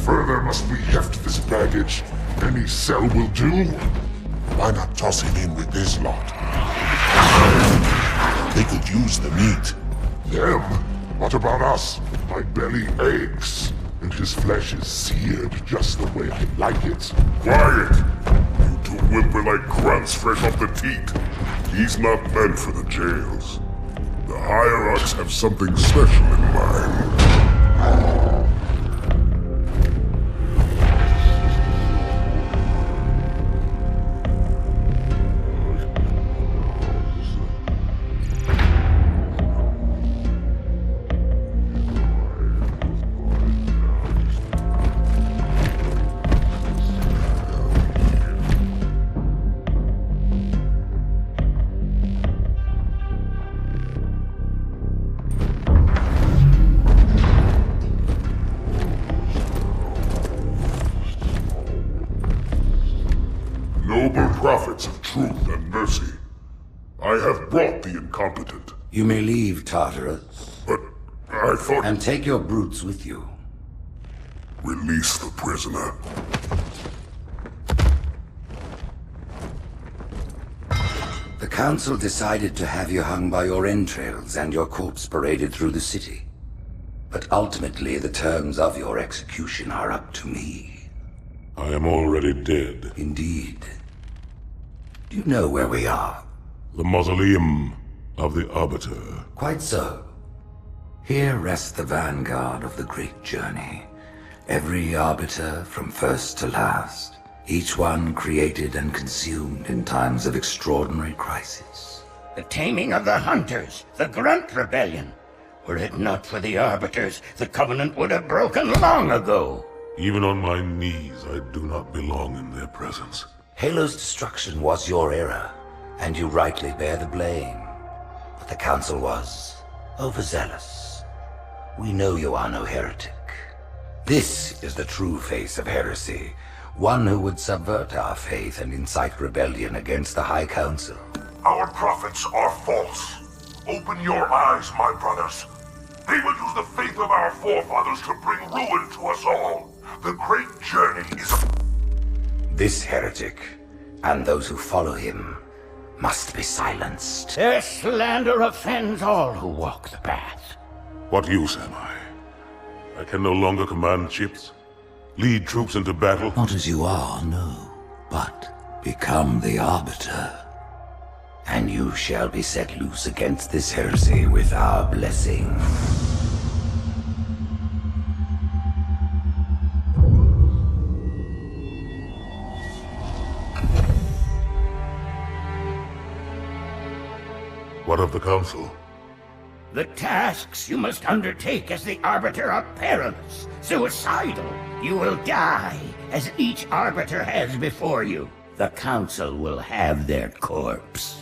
further must we heft this baggage? Any cell will do? Why not toss him in with this lot? They could use the meat. Them? What about us? My belly aches, and his flesh is seared just the way I like it. Quiet! You two whimper like grunts fresh off the teat. He's not meant for the jails. The hierarchs have something special in mind. Noble prophets of truth and mercy, I have brought the incompetent. You may leave, Tartarus. But I thought... And take your brutes with you. Release the prisoner. The council decided to have you hung by your entrails and your corpse paraded through the city. But ultimately, the terms of your execution are up to me. I am already dead. Indeed. Do you know where we are? The mausoleum of the Arbiter. Quite so. Here rests the vanguard of the great journey. Every Arbiter from first to last. Each one created and consumed in times of extraordinary crisis. The taming of the Hunters, the Grunt Rebellion. Were it not for the Arbiters, the Covenant would have broken long ago. Even on my knees, I do not belong in their presence. Halo's destruction was your error, and you rightly bear the blame. But the Council was overzealous. We know you are no heretic. This is the true face of heresy, one who would subvert our faith and incite rebellion against the High Council. Our prophets are false. Open your eyes, my brothers. They will use the faith of our forefathers to bring ruin to us all. The great journey is a... This heretic, and those who follow him, must be silenced. Their slander offends all who walk the path. What use am I? I can no longer command ships, lead troops into battle. Not as you are, no, but become the Arbiter. And you shall be set loose against this heresy with our blessing. What of the Council? The tasks you must undertake as the Arbiter are perilous, suicidal. You will die, as each Arbiter has before you. The Council will have their corpse.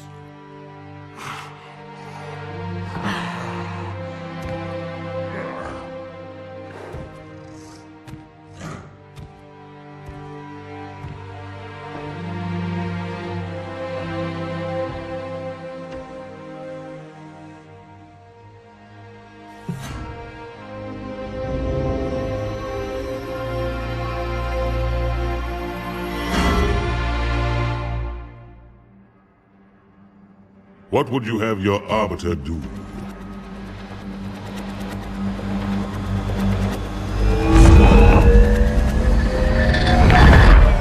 What would you have your Arbiter do?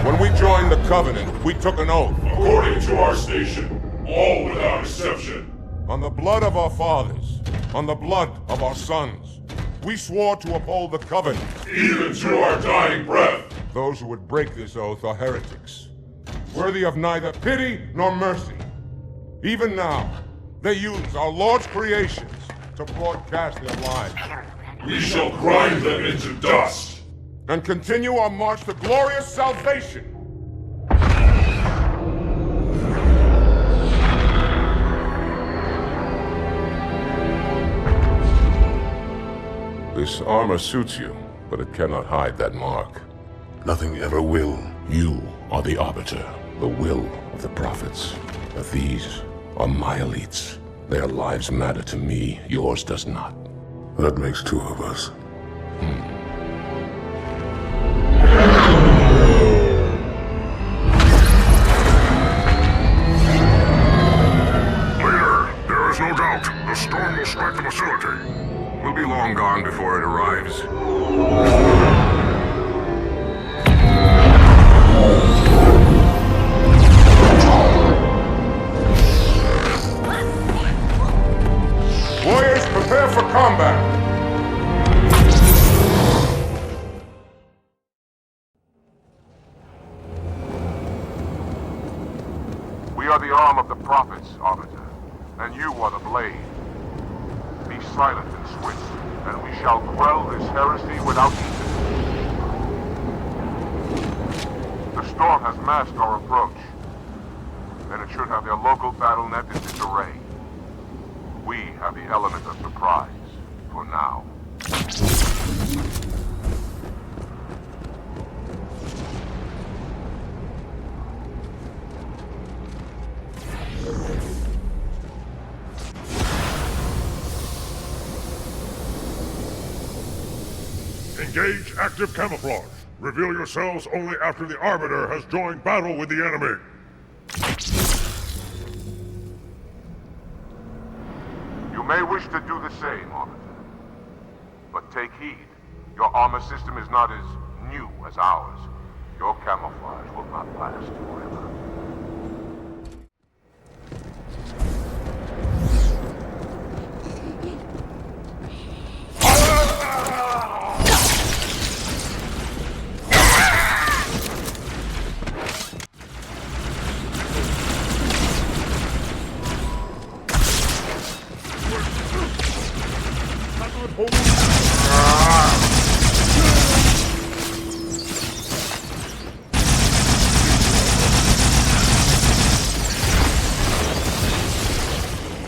When we joined the Covenant, we took an oath. According to our station, all without exception. On the blood of our fathers, on the blood of our sons, we swore to uphold the Covenant. Even to our dying breath. Those who would break this oath are heretics, worthy of neither pity nor mercy. Even now, they use our Lord's creations to broadcast their lies. We shall grind them into dust. And continue our march to glorious salvation. This armor suits you, but it cannot hide that mark. Nothing ever will. You are the Arbiter, the will of the prophets. But these are my elites. Their lives matter to me, yours does not. That makes two of us. out. The storm will strike the facility. We'll be long gone before it arrives. Warriors, prepare for combat! We are the arm of the prophets, Arbiter, and you are the blade. Be silent and swift, and we shall quell this heresy without eating. The storm has masked our approach, and it should have their local battle net in disarray. We have the element of surprise, for now. Engage active camouflage. Reveal yourselves only after the Arbiter has joined battle with the enemy. You may wish to do the same, Arbiter. But take heed. Your armor system is not as new as ours. Your camouflage will not last forever.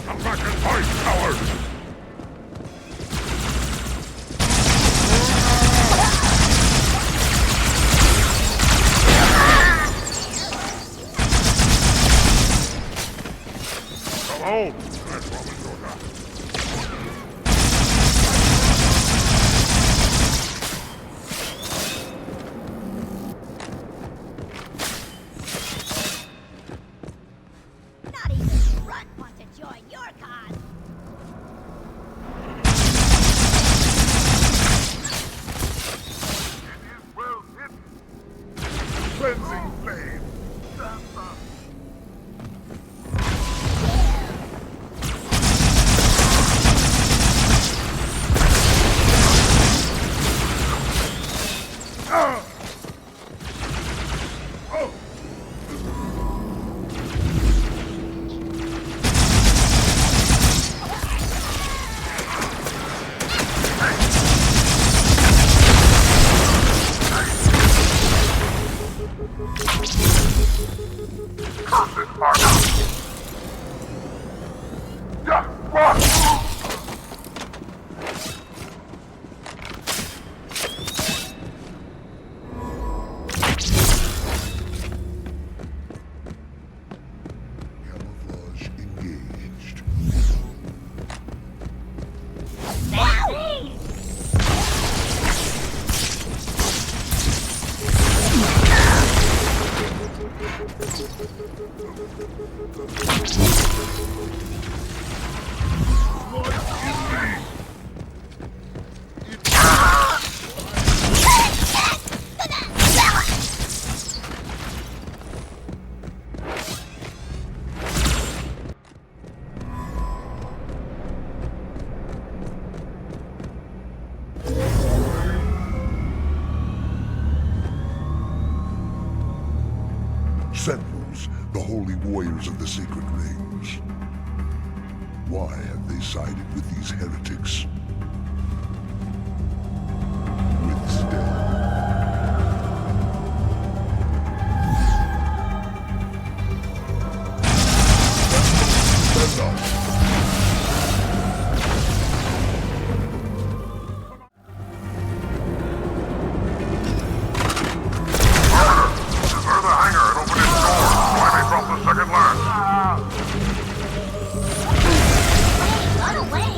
Come back and fight, coward! Come on! I promise you're not. Not even Grunt wants to join your cause. It is well hidden. Cleansing flame! Cursed armor! Yeah, run! Camouflage engaged. Sentinels, the holy warriors of the sacred rings. Why have they sided with these heretics? With stealth. Defend us! Prepare the hangar and open its door. I may drop the second lance. Run away!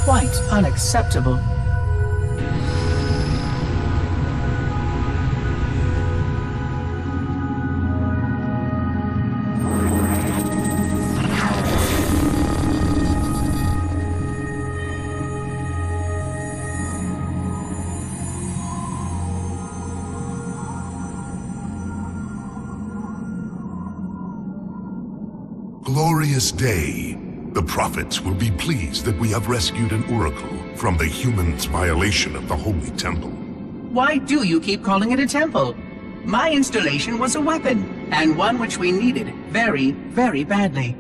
Quite unacceptable. Glorious day. The prophets will be pleased that we have rescued an oracle from the humans' violation of the Holy Temple. Why do you keep calling it a temple? My installation was a weapon, and one which we needed very, very badly.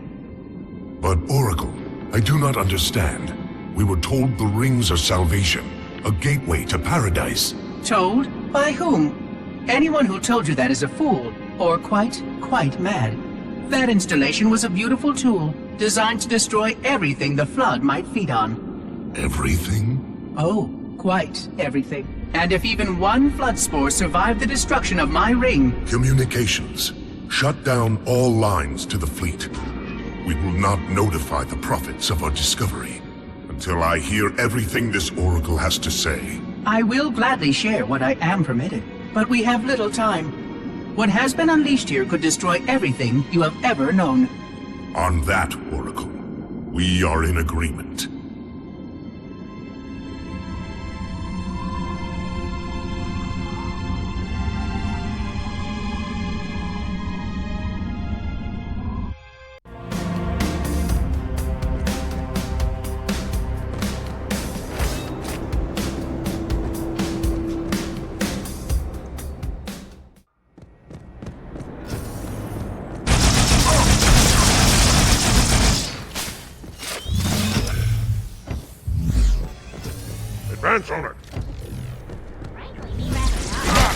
But Oracle, I do not understand. We were told the rings are salvation, a gateway to paradise. Told? By whom? Anyone who told you that is a fool, or quite mad. That installation was a beautiful tool, designed to destroy everything the Flood might feed on. Everything? Oh, quite everything. And if even one Flood spore survived the destruction of my ring... Communications. Shut down all lines to the fleet. We will not notify the prophets of our discovery until I hear everything this Oracle has to say. I will gladly share what I am permitted, but we have little time. What has been unleashed here could destroy everything you have ever known. On that, Oracle, we are in agreement. hands on it! Frankly, me rather not.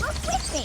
Look with me.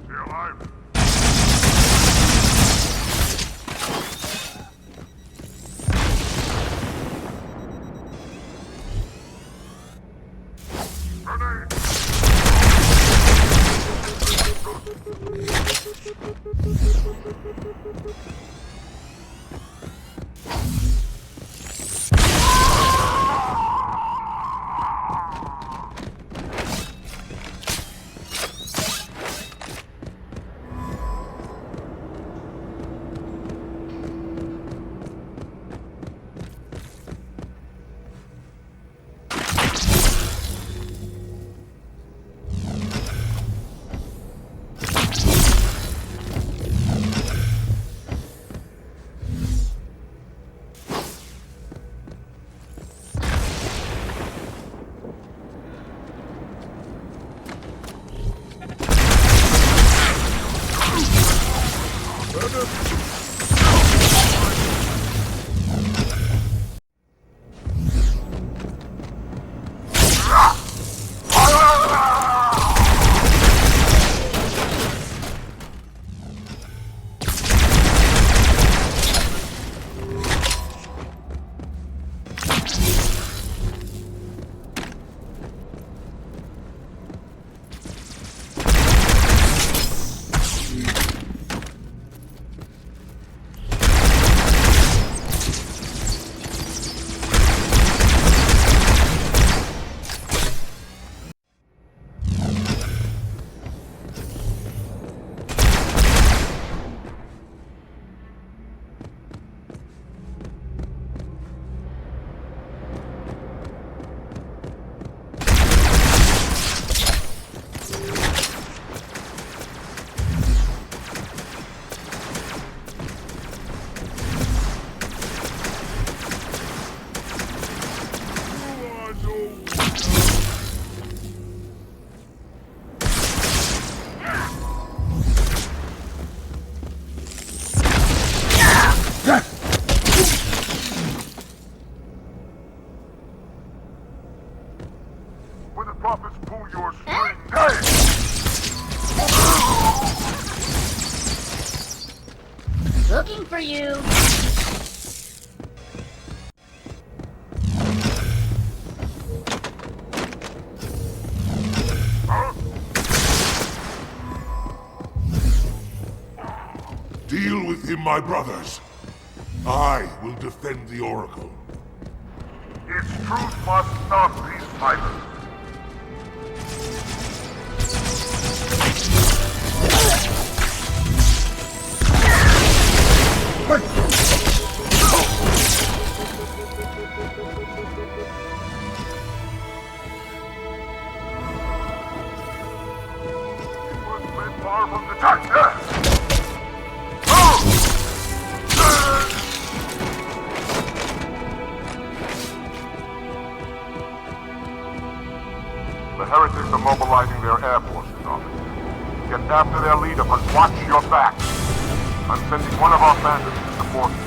Stay alive! Grenade! When the prophets pull your string, Looking for you. Deal with him, my brothers. I will defend the Oracle. Its truth must stop these fighters. It was led far from the attack. The heretics are mobilizing their air forces, Arbiter. Get after their leader, but watch your back. I'm sending one of our bandits to support you.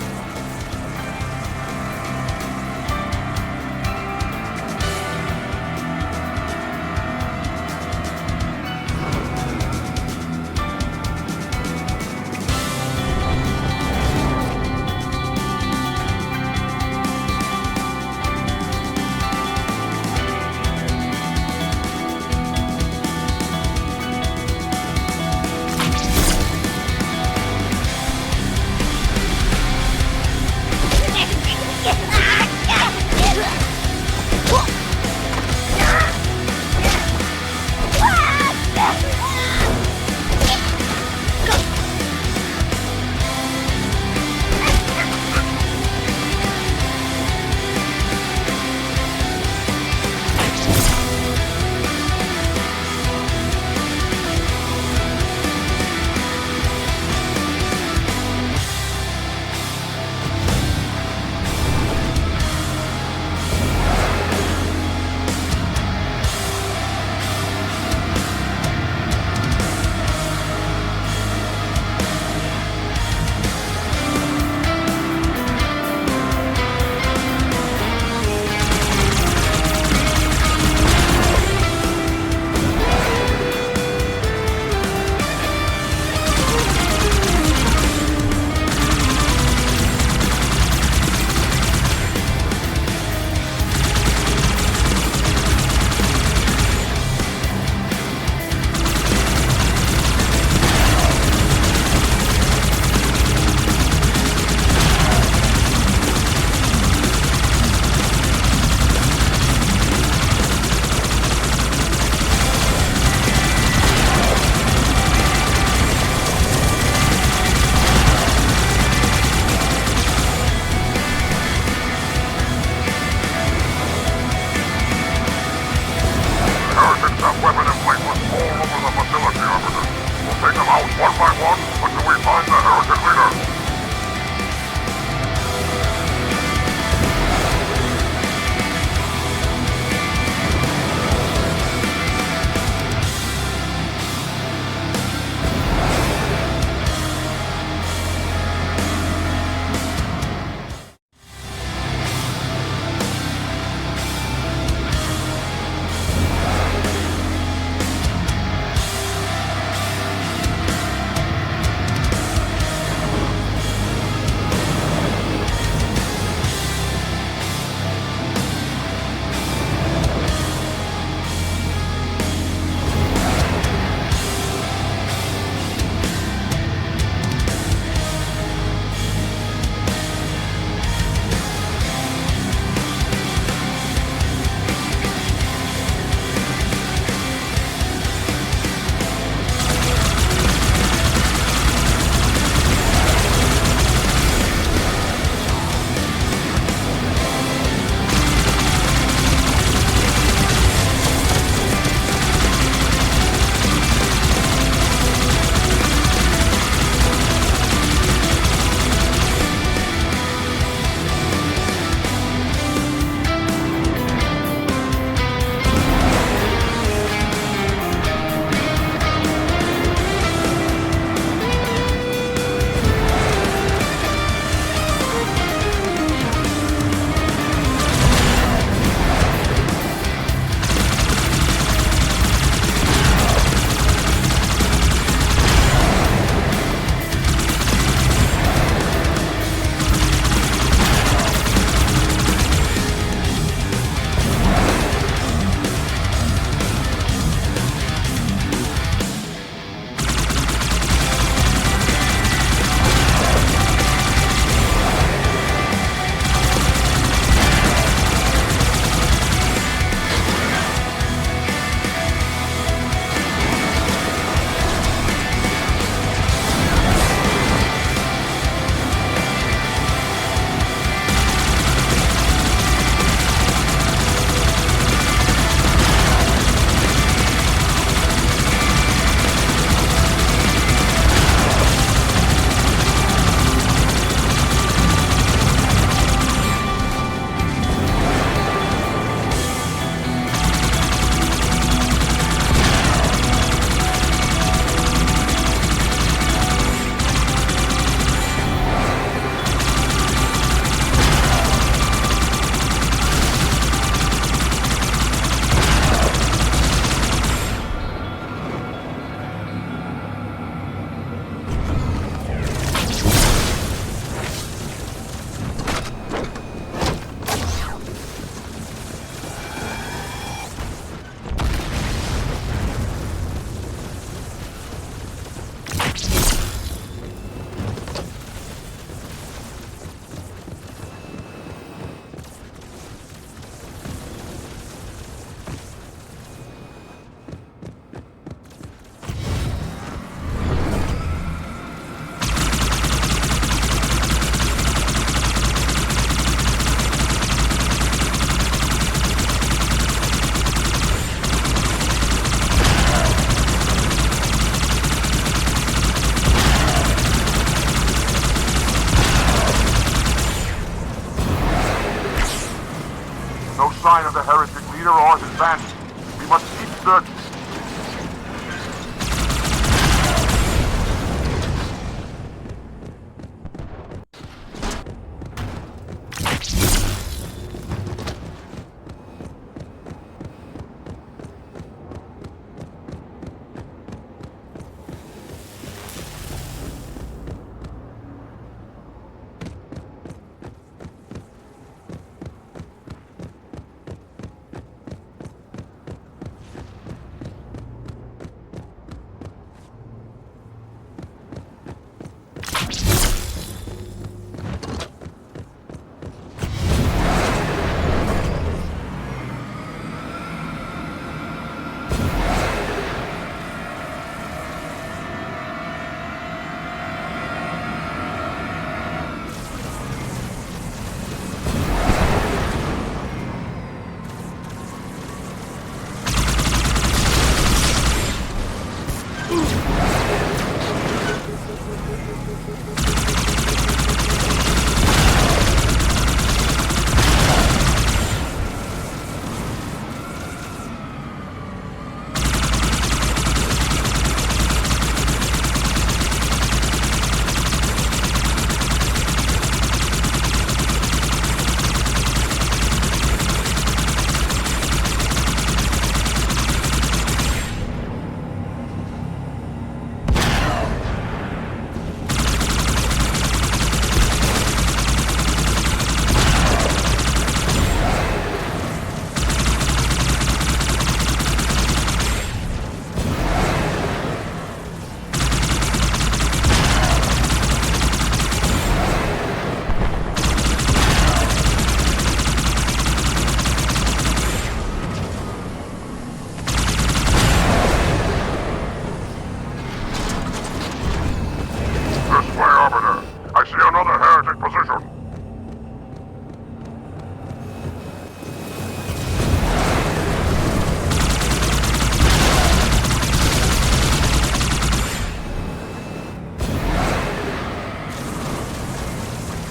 the heretic leader or his bandits. We must keep searching.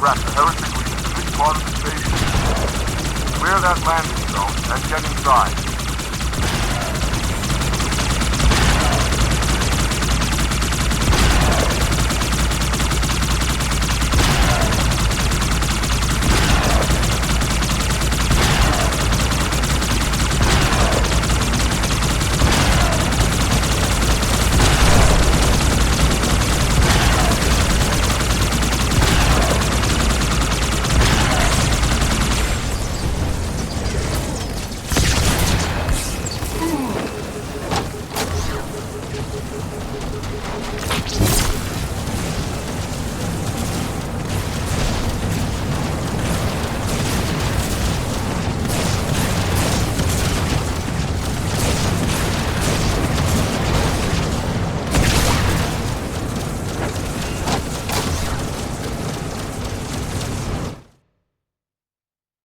Track the heretic leader to this part of the station. Clear that landing zone and get inside.